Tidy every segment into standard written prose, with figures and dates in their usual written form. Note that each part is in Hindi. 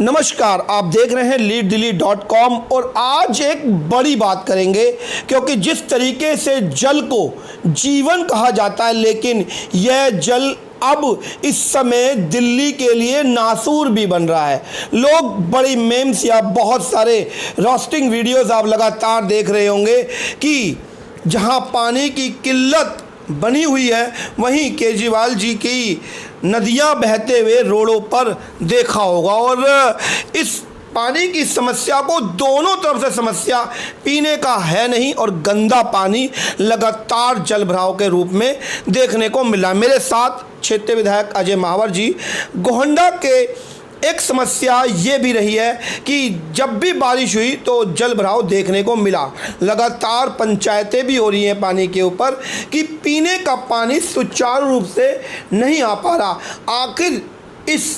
नमस्कार, आप देख रहे हैं leaddelhi.com और आज एक बड़ी बात करेंगे क्योंकि जिस तरीके से जल को जीवन कहा जाता है, लेकिन यह जल अब इस समय दिल्ली के लिए नासूर भी बन रहा है। लोग बड़ी मेम्स या बहुत सारे रोस्टिंग वीडियोस आप लगातार देख रहे होंगे कि जहां पानी की किल्लत बनी हुई है, वहीं केजरीवाल जी की नदियां बहते हुए रोडों पर देखा होगा। और इस पानी की समस्या को दोनों तरफ से समस्या पीने का है नहीं और गंदा पानी लगातार जल भराव के रूप में देखने को मिला। मेरे साथ क्षेत्रीय विधायक अजय महावर जी। गोहंडा के एक समस्या ये भी रही है कि जब भी बारिश हुई तो जल भराव देखने को मिला। लगातार पंचायतें भी हो रही हैं पानी के ऊपर कि पीने का पानी सुचारू रूप से नहीं आ पा रहा। आखिर इस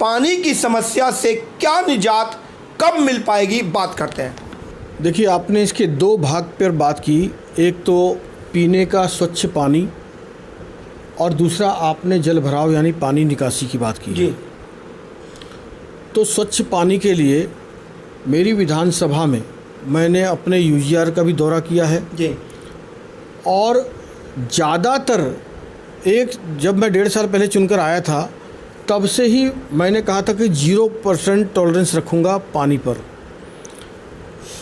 पानी की समस्या से क्या निजात कब मिल पाएगी, बात करते हैं। देखिए, आपने इसके दो भाग पर बात की। एक तो पीने का स्वच्छ पानी और दूसरा आपने जल भराव यानी पानी निकासी की बात की जी। तो स्वच्छ पानी के लिए मेरी विधानसभा में मैंने अपने यूजीआर का भी दौरा किया है जी। और ज़्यादातर जब मैं 1.5 साल पहले चुनकर आया था तब से ही मैंने कहा था कि 0% टॉलरेंस रखूँगा पानी पर।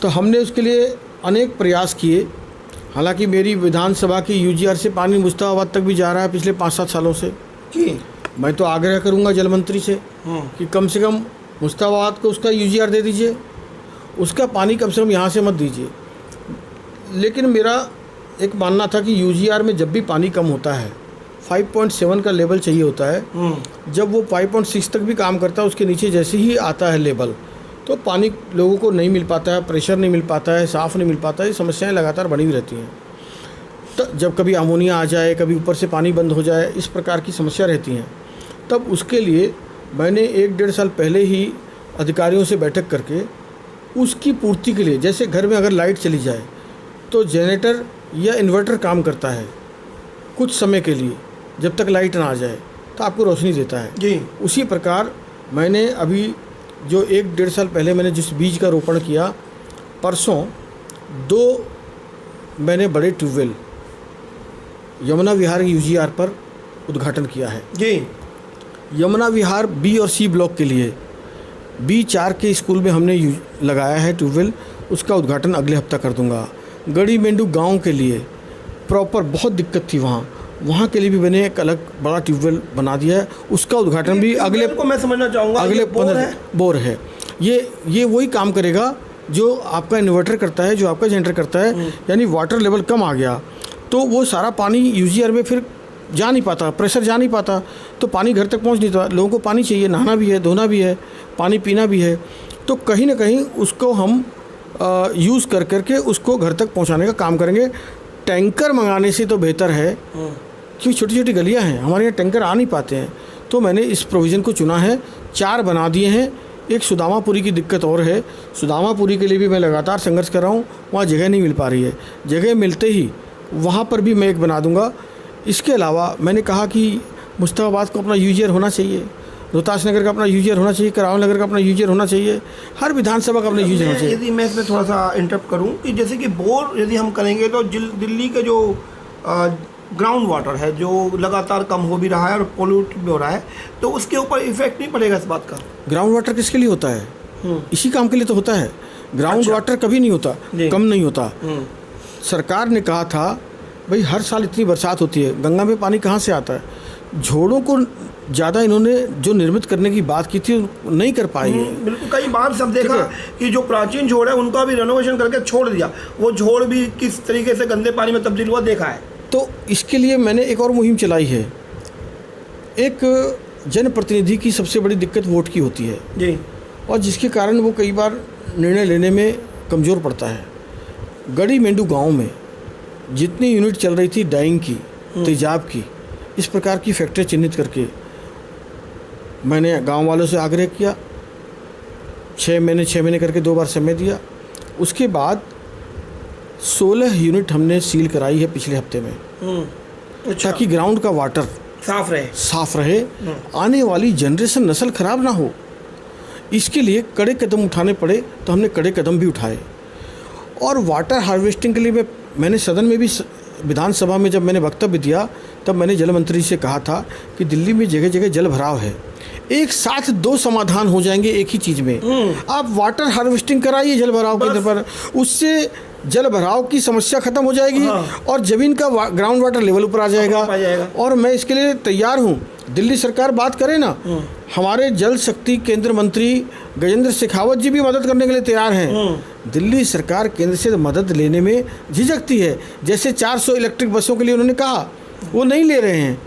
तो हमने उसके लिए अनेक प्रयास किए। हालांकि मेरी विधानसभा की यूजीआर से पानी मुश्ताबाद तक भी जा रहा है पिछले 5-7 सालों से जी। मैं तो आग्रह करूंगा जल मंत्री से कि कम से कम मुश्ताबाद को उसका यूजीआर दे दीजिए, उसका पानी कम से कम यहाँ से मत दीजिए। लेकिन मेरा एक मानना था कि यूजीआर में जब भी पानी कम होता है 5.7 का लेवल चाहिए होता है। जब वो 5.6 तक भी काम करता है, उसके नीचे जैसे ही आता है लेवल, तो पानी लोगों को नहीं मिल पाता है, प्रेशर नहीं मिल पाता है, साफ़ नहीं मिल पाता है। ये समस्याएं लगातार बनी हुई रहती हैं। तो जब कभी अमोनिया आ जाए, कभी ऊपर से पानी बंद हो जाए, इस प्रकार की समस्या रहती हैं। तब उसके लिए मैंने 1-1.5 साल पहले ही अधिकारियों से बैठक करके उसकी पूर्ति के लिए, जैसे घर में अगर लाइट चली जाए तो जनरेटर या इन्वर्टर काम करता है कुछ समय के लिए, जब तक लाइट ना आ जाए तो आपको रोशनी देता है जी। उसी प्रकार मैंने अभी जो 1-1.5 साल पहले मैंने जिस बीज का रोपण किया, परसों 2 मैंने बड़े ट्यूबवेल यमुना विहार यूजीआर पर उद्घाटन किया है जी। यमुना विहार बी और सी ब्लॉक के लिए B4 के स्कूल में हमने लगाया है ट्यूबवेल, उसका उद्घाटन अगले हफ्ता कर दूंगा। गड़ी मेंडू गांव के लिए प्रॉपर बहुत दिक्कत थी, वहाँ के लिए भी मैंने एक अलग बड़ा ट्यूबवेल बना दिया है, उसका उद्घाटन भी अगले को मैं समझना चाहूँगा अगले 15 बोर है। ये वही काम करेगा जो आपका इन्वर्टर करता है, जो आपका जनरेटर करता है। यानी वाटर लेवल कम आ गया तो वो सारा पानी यूजीआर में फिर जा नहीं पाता, प्रेशर जा नहीं पाता, तो पानी घर तक पहुंच नहीं पाता। लोगों को पानी चाहिए, नहाना भी है, धोना भी है, पानी पीना भी है। तो कहीं ना कहीं उसको हम यूज़ करके उसको घर तक पहुंचाने का काम करेंगे। टैंकर मंगाने से तो बेहतर है, क्योंकि छोटी छोटी गलियां हैं, हमारे यहाँ टैंकर आ नहीं पाते हैं। तो मैंने इस प्रोविज़न को चुना है, 4 बना दिए हैं। एक सुदामापुरी की दिक्कत और है, सुदामापुरी के लिए भी मैं लगातार संघर्ष कर रहा हूँ, वहाँ जगह नहीं मिल पा रही है। जगह मिलते ही वहाँ पर भी मैं एक बना दूँगा। इसके अलावा मैंने कहा कि मुश्ताबाद को अपना यूजीआर होना चाहिए, रोहतास नगर का अपना यूजीआर होना चाहिए, करावल नगर का अपना यूजीआर होना चाहिए, हर विधानसभा का अपना यूजीआर होना चाहिए। यदि मैं इसमें थोड़ा सा इंटरप्ट करूं कि जैसे कि बोर यदि हम करेंगे तो दिल्ली के जो ग्राउंड वाटर है जो लगातार कम हो भी रहा है और पोल्यूट भी हो रहा है, तो उसके ऊपर इफेक्ट नहीं पड़ेगा इस बात का? ग्राउंड वाटर किसके लिए होता है? इसी काम के लिए तो होता है। ग्राउंड वाटर कभी नहीं होता, कम नहीं होता। सरकार ने कहा था भाई हर साल इतनी बरसात होती है, गंगा में पानी कहाँ से आता है? झोड़ों को ज़्यादा इन्होंने जो निर्मित करने की बात की थी नहीं कर पाई है। बिल्कुल, कई बार सब देखा कि जो प्राचीन झोड़ है उनका भी रेनोवेशन करके छोड़ दिया, वो झोड़ भी किस तरीके से गंदे पानी में तब्दील हुआ देखा है। तो इसके लिए मैंने एक और मुहिम चलाई है। एक जनप्रतिनिधि की सबसे बड़ी दिक्कत वोट की होती है जी, और जिसके कारण वो कई बार निर्णय लेने में कमज़ोर पड़ता है। गड़ी मेंडू गाँव में जितनी यूनिट चल रही थी डाइंग की, तेजाब की, इस प्रकार की फैक्ट्री चिन्हित करके मैंने गांव वालों से आग्रह किया। 6 महीने करके 2 बार समय दिया। उसके बाद 16 यूनिट हमने सील कराई है पिछले हफ्ते में, ताकि ग्राउंड का वाटर साफ रहे। आने वाली जनरेशन नस्ल खराब ना हो। इसके लिए कड़े कदम उठाने पड़े तो हमने कड़े कदम भी उठाए। और वाटर हार्वेस्टिंग के लिए मैंने सदन में भी, विधानसभा में जब मैंने वक्तव्य दिया तब मैंने जल मंत्री से कहा था कि दिल्ली में जगह जगह जल भराव है, एक साथ दो समाधान हो जाएंगे एक ही चीज़ में। आप वाटर हार्वेस्टिंग कराइए जल भराव केंद्र पर, उससे जल भराव की समस्या खत्म हो जाएगी और ज़मीन का ग्राउंड वाटर लेवल ऊपर आ जाएगा। और मैं इसके लिए तैयार हूँ। दिल्ली सरकार बात करे ना, हमारे जल शक्ति केंद्र मंत्री गजेंद्र शेखावत जी भी मदद करने के लिए तैयार हैं। दिल्ली सरकार केंद्र से मदद लेने में झिझकती है। जैसे 400 इलेक्ट्रिक बसों के लिए उन्होंने कहा, वो नहीं ले रहे हैं।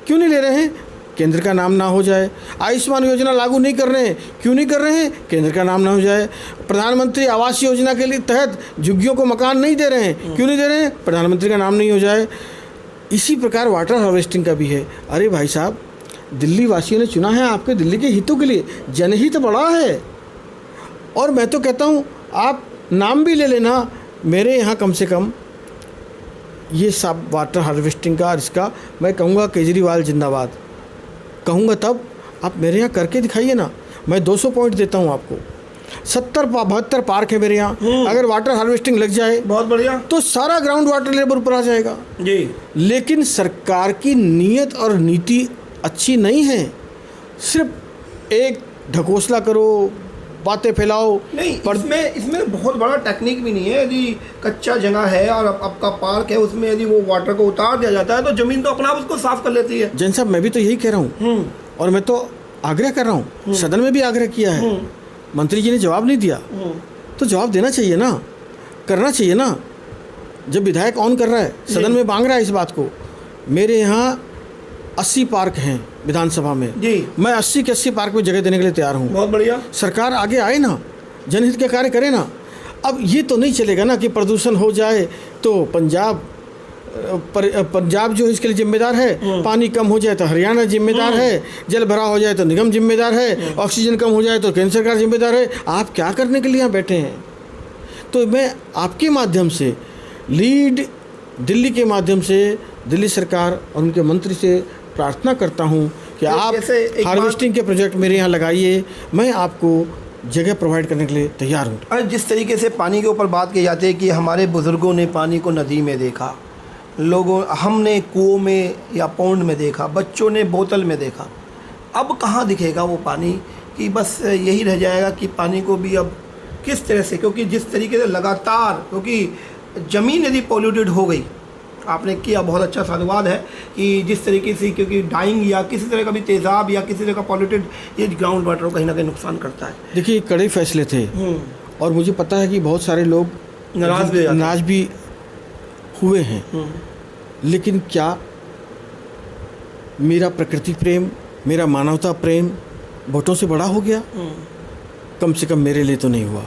क्यों नहीं ले रहे हैं? केंद्र का नाम ना हो जाए। आयुष्मान योजना लागू नहीं कर रहे हैं, क्यों नहीं कर रहे हैं? केंद्र का नाम ना हो जाए। प्रधानमंत्री आवास योजना के लिए तहत झुग्गियों को मकान नहीं दे रहे हैं, क्यों नहीं दे रहे हैं? प्रधानमंत्री का नाम नहीं हो जाए। इसी प्रकार वाटर हार्वेस्टिंग का भी है। अरे भाई साहब, दिल्ली वासियों ने चुना है आपके दिल्ली के हितों के लिए, जनहित बड़ा है। और मैं तो कहता हूँ आप नाम भी ले लेना, मेरे यहाँ कम से कम ये सब वाटर हार्वेस्टिंग का, इसका मैं कहूँगा केजरीवाल जिंदाबाद कहूँगा, तब आप मेरे यहाँ करके दिखाइए ना। मैं 200 पॉइंट देता हूँ आपको। 72 पार्क है मेरे यहाँ, अगर वाटर हार्वेस्टिंग लग जाए बहुत बढ़िया, तो सारा ग्राउंड वाटर लेवल ऊपर आ जाएगा जी। लेकिन सरकार की नीयत और नीति अच्छी नहीं है। सिर्फ एक ढकोसला करो, बातें फैलाओ। नहीं, इसमें बहुत बड़ा टेक्निक भी नहीं है। यदि कच्चा जगह है और आपका पार्क है, उसमें यदि वो वाटर को उतार दिया जाता है तो ज़मीन तो अपना आप उसको साफ कर लेती है। जैन साहब, मैं भी तो यही कह रहा हूँ और मैं तो आग्रह कर रहा हूँ, सदन में भी आग्रह किया है। मंत्री जी ने जवाब नहीं दिया तो जवाब देना चाहिए ना, करना चाहिए ना। जब विधायक ऑन कर रहा है, सदन में मांग रहा है इस बात को। मेरे यहाँ 80 पार्क हैं विधानसभा में जी, मैं 80 के 80 पार्क में जगह देने के लिए तैयार हूँ। बहुत बढ़िया, सरकार आगे आए ना, जनहित के कार्य करे ना। अब ये तो नहीं चलेगा ना कि प्रदूषण हो जाए तो पंजाब जो इसके लिए जिम्मेदार है, पानी कम हो जाए तो हरियाणा जिम्मेदार है, जल भरा हो जाए तो निगम जिम्मेदार है, ऑक्सीजन कम हो जाए तो केंद्र सरकार जिम्मेदार है। आप क्या करने के लिए यहाँ बैठे हैं? तो मैं आपके माध्यम से, लीड दिल्ली के माध्यम से दिल्ली सरकार और उनके मंत्री से प्रार्थना करता हूँ कि आप हार्वेस्टिंग के प्रोजेक्ट मेरे यहाँ लगाइए। मैं आपको जगह प्रोवाइड करने के लिए तैयार हूँ। और जिस तरीके से पानी के ऊपर बात की जाती है कि हमारे बुज़ुर्गों ने पानी को नदी में देखा, हमने कुओं में या पौंड में देखा, बच्चों ने बोतल में देखा, अब कहाँ दिखेगा वो पानी? कि बस यही रह जाएगा कि पानी को भी अब किस तरह से, क्योंकि जिस तरीके से लगातार, क्योंकि ज़मीन यदि पॉल्यूटेड हो गई, आपने किया बहुत अच्छा साधुवाद है कि जिस तरीके से, क्योंकि डाइंग या किसी तरह का भी तेज़ाब या किसी तरह का पॉल्यूटेड, ये ग्राउंड वाटर को कहीं ना कहीं नुकसान करता है। देखिए, कड़े फैसले थे और मुझे पता है कि बहुत सारे लोग नाराज़ भी हुए हैं, लेकिन क्या मेरा प्रकृति प्रेम, मेरा मानवता प्रेम वोटों से बड़ा हो गया? कम से कम मेरे लिए तो नहीं हुआ।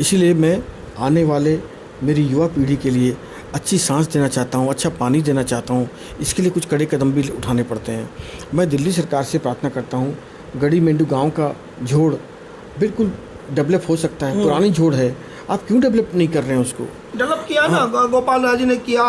इसीलिए मैं आने वाले मेरी युवा पीढ़ी के लिए अच्छी सांस देना चाहता हूँ, अच्छा पानी देना चाहता हूँ। इसके लिए कुछ कड़े कदम भी उठाने पड़ते हैं। मैं दिल्ली सरकार से प्रार्थना करता हूँ, गड़ी मेंडू गांव का झोड़ बिल्कुल डेवलप हो सकता है। पुरानी झोड़ है, आप क्यों डेवलप नहीं कर रहे हैं उसको? डेवलप किया ना, गोपाल राज ने किया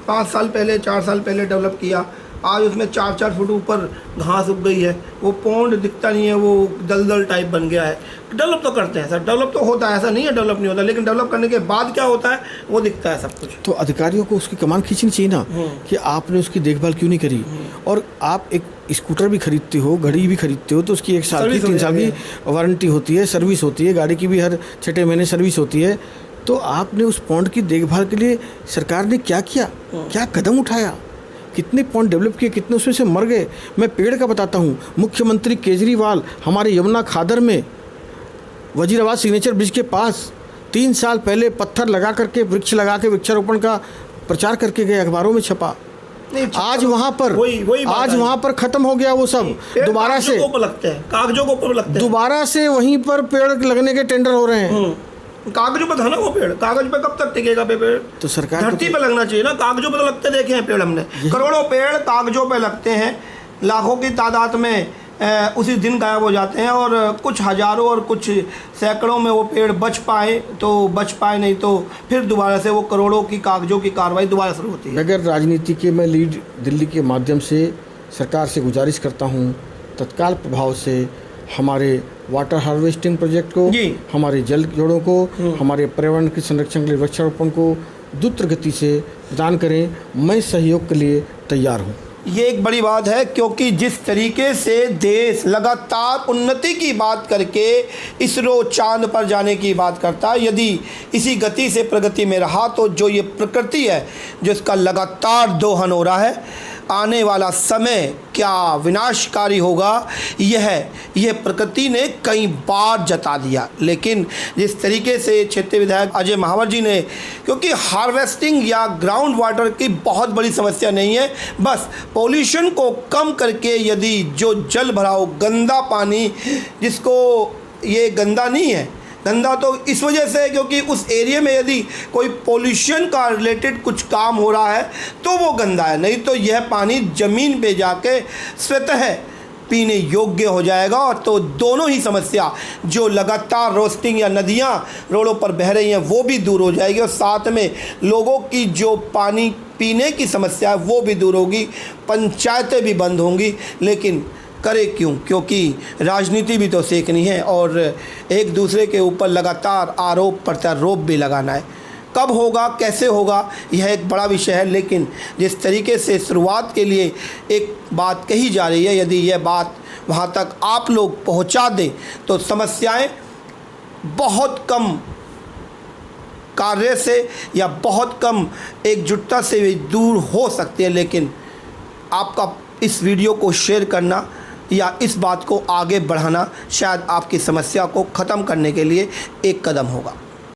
5 साल पहले, 4 साल पहले डेवलप किया। आज उसमें 4-4 फुट ऊपर घास उग गई है, वो पौंड दिखता नहीं है, वो दलदल टाइप बन गया है। डेवलप तो करते हैं सर, डेवलप तो होता है, ऐसा नहीं है डेवलप नहीं होता, लेकिन डेवलप करने के बाद क्या होता है वो दिखता है सब कुछ। तो अधिकारियों को उसकी कमान खींचनी चाहिए ना कि आपने उसकी देखभाल क्यों नहीं करी। और आप एक स्कूटर भी खरीदते हो, घड़ी भी खरीदते हो, तो उसकी 1 साल की 3 साल की वारंटी होती है, सर्विस होती है, गाड़ी की भी हर 6 महीने सर्विस होती है। तो आपने उस पौंड की देखभाल के लिए सरकार ने क्या किया, क्या कदम उठाया? कितने पॉइंट डेवलप किए, कितने उसमें से मर गए? मैं पेड़ का बताता हूँ। मुख्यमंत्री केजरीवाल हमारे यमुना खादर में वजीराबाद सिग्नेचर ब्रिज के पास 3 साल पहले पत्थर लगा करके, वृक्ष लगा के वृक्षारोपण का प्रचार करके गए, अखबारों में छपा। आज वहाँ पर खत्म हो गया वो सब। दोबारा से कागजों को ऊपर लगते हैं, दोबारा से वहीं पर पेड़ लगने के टेंडर हो रहे हैं। कागजों पे था ना वो पेड़, कागज पे कब तक टिकेगा पेड़? तो सरकार धरती पे लगना चाहिए ना, कागजों पे तो लगते देखे हैं पेड़ हमने। करोड़ों पेड़ कागजों पे लगते हैं, लाखों की तादाद में उसी दिन गायब हो जाते हैं, और कुछ हजारों और कुछ सैकड़ों में वो पेड़ बच पाए तो बच पाए, नहीं तो फिर दोबारा से वो करोड़ों की कागजों की कार्रवाई दोबारा शुरू होती है। अगर राजनीति के मैं लीड दिल्ली के माध्यम से सरकार से गुजारिश करता हूँ, तत्काल प्रभाव से हमारे वाटर हार्वेस्टिंग प्रोजेक्ट को, जी। हमारे जल जोड़ों को, हमारे पर्यावरण के संरक्षण के लिए वृक्षारोपण को द्रुत गति से प्रदान करें। मैं सहयोग के लिए तैयार हूँ। ये एक बड़ी बात है, क्योंकि जिस तरीके से देश लगातार उन्नति की बात करके इसरो चांद पर जाने की बात करता है, यदि इसी गति से प्रगति में रहा तो जो ये प्रकृति है जिसका लगातार दोहन हो रहा है, आने वाला समय क्या विनाशकारी होगा यह प्रकृति ने कई बार जता दिया। लेकिन जिस तरीके से क्षेत्रीय विधायक अजय महावर जी ने, क्योंकि हार्वेस्टिंग या ग्राउंड वाटर की बहुत बड़ी समस्या नहीं है, बस पॉल्यूशन को कम करके यदि जो जल भराव गंदा पानी, जिसको ये गंदा नहीं है, गंदा तो इस वजह से है क्योंकि उस एरिया में यदि कोई पोल्यूशन का रिलेटेड कुछ काम हो रहा है तो वो गंदा है, नहीं तो यह पानी ज़मीन पे जाके स्वतः पीने योग्य हो जाएगा। और तो दोनों ही समस्या जो लगातार रोस्टिंग या नदियाँ रोडों पर बह रही हैं वो भी दूर हो जाएगी, और साथ में लोगों की जो पानी पीने की समस्या है वो भी दूर होगी, पंचायतें भी बंद होंगी। लेकिन करे क्यों? क्योंकि राजनीति भी तो सीखनी है और एक दूसरे के ऊपर लगातार आरोप प्रत्यारोप भी लगाना है। कब होगा, कैसे होगा, यह एक बड़ा विषय है। लेकिन जिस तरीके से शुरुआत के लिए एक बात कही जा रही है, यदि यह बात वहाँ तक आप लोग पहुँचा दें तो समस्याएं बहुत कम कार्य से या बहुत कम एकजुटता से भी दूर हो सकती है। लेकिन आपका इस वीडियो को शेयर करना या इस बात को आगे बढ़ाना शायद आपकी समस्या को ख़त्म करने के लिए एक कदम होगा।